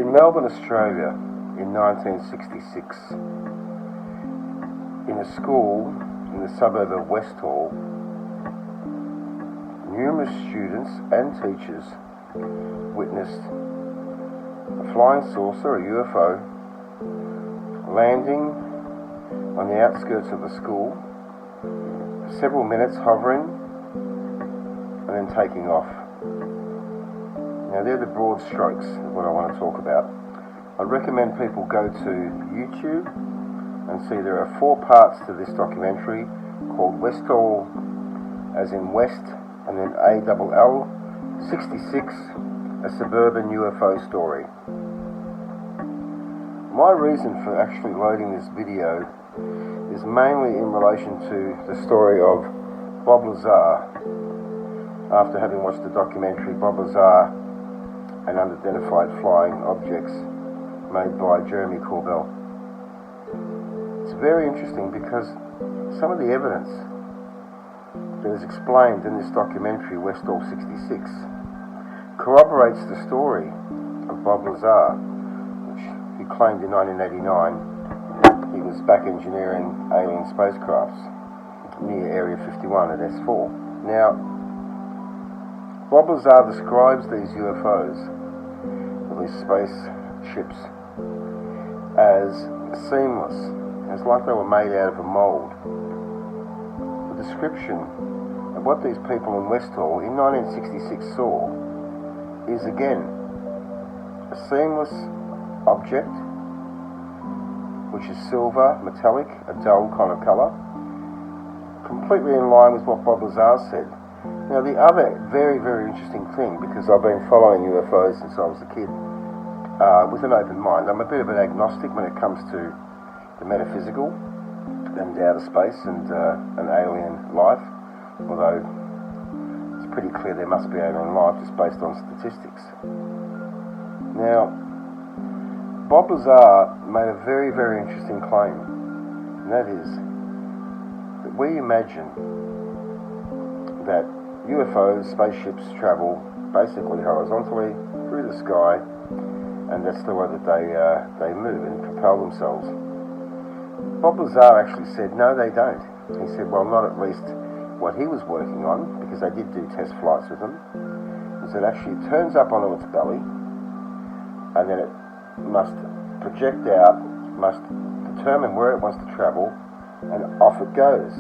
In Melbourne, Australia, in 1966, in a school in the suburb of Westhall, numerous students and teachers witnessed a flying saucer, a UFO, landing on the outskirts of the school for several minutes, hovering and then taking off. Now, they're the broad strokes of what I want to talk about. I'd recommend people go to YouTube and see there are 4 parts to this documentary called Westhall, as in West, and then ALL 66, a suburban UFO story. My reason for actually loading this video is mainly in relation to the story of Bob Lazar. After having watched the documentary Bob Lazar and Unidentified Flying Objects made by Jeremy Corbell. It's very interesting because some of the evidence that is explained in this documentary, Westhall 66, corroborates the story of Bob Lazar, which he claimed in 1989 he was back engineering alien spacecrafts near Area 51 at S4. Now, Bob Lazar describes these UFOs, or these spaceships, as seamless. It's like they were made out of a mould. The description of what these people in Westhall in 1966 saw is again a seamless object which is silver, metallic, a dull kind of colour, completely in line with what Bob Lazar said. Now, the other very, very interesting thing, because I've been following UFOs since I was a kid with an open mind. I'm a bit of an agnostic when it comes to the metaphysical and outer space and alien life, although it's pretty clear there must be alien life just based on statistics. Now, Bob Lazar made a very, very interesting claim, and that is that we imagine that UFOs, spaceships, travel basically horizontally through the sky, and that's the way that they move and propel themselves. Bob Lazar actually said, no, they don't. He said, well, not at least what he was working on, because they did do test flights with them. He said, actually, it turns up onto its belly, and then it must project out, must determine where it wants to travel, and off it goes.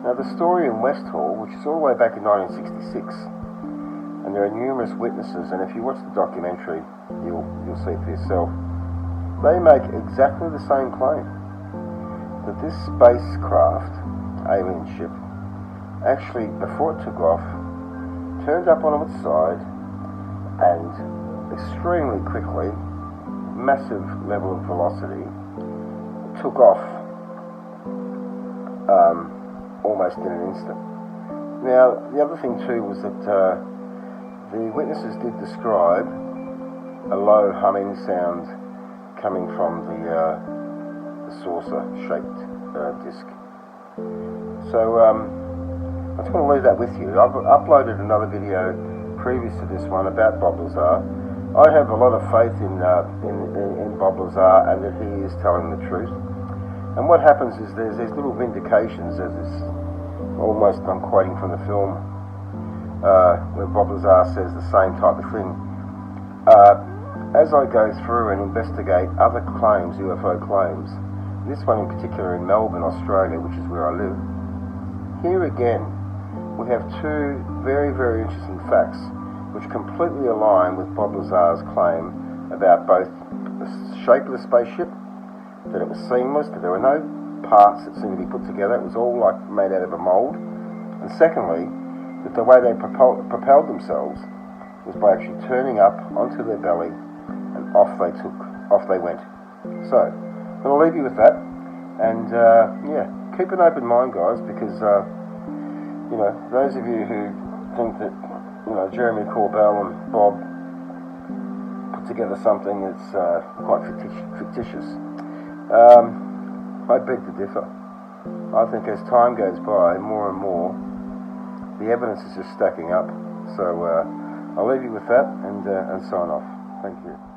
Now, the story in Westhall, which is all the way back in 1966, and there are numerous witnesses, and if you watch the documentary, you'll see for yourself, they make exactly the same claim, that this spacecraft, alien ship, actually, before it took off, turned up on its side, and extremely quickly, massive level of velocity, took off almost in an instant. Now, the other thing too was that the witnesses did describe a low humming sound coming from the saucer-shaped disc. So I just want to leave that with you. I've uploaded another video previous to this one about Bob Lazar. I have a lot of faith in Bob Lazar and that he is telling the truth. And what happens is there's these little vindications, there's this, almost I'm quoting from the film, where Bob Lazar says the same type of thing. As I go through and investigate other claims, UFO claims, this one in particular in Melbourne, Australia, which is where I live, here again we have 2 very, very interesting facts which completely align with Bob Lazar's claim about both the shape of the spaceship, that it was seamless, that there were no parts that seemed to be put together, it was all like made out of a mould, and secondly, that the way they propelled themselves was by actually turning up onto their belly, and off they went. So, I'm going to leave you with that, and keep an open mind, guys, because those of you who think that Jeremy Corbell and Bob put together something that's quite fictitious, I beg to differ. I think as time goes by, more and more, the evidence is just stacking up. So I'll leave you with that and sign off. Thank you.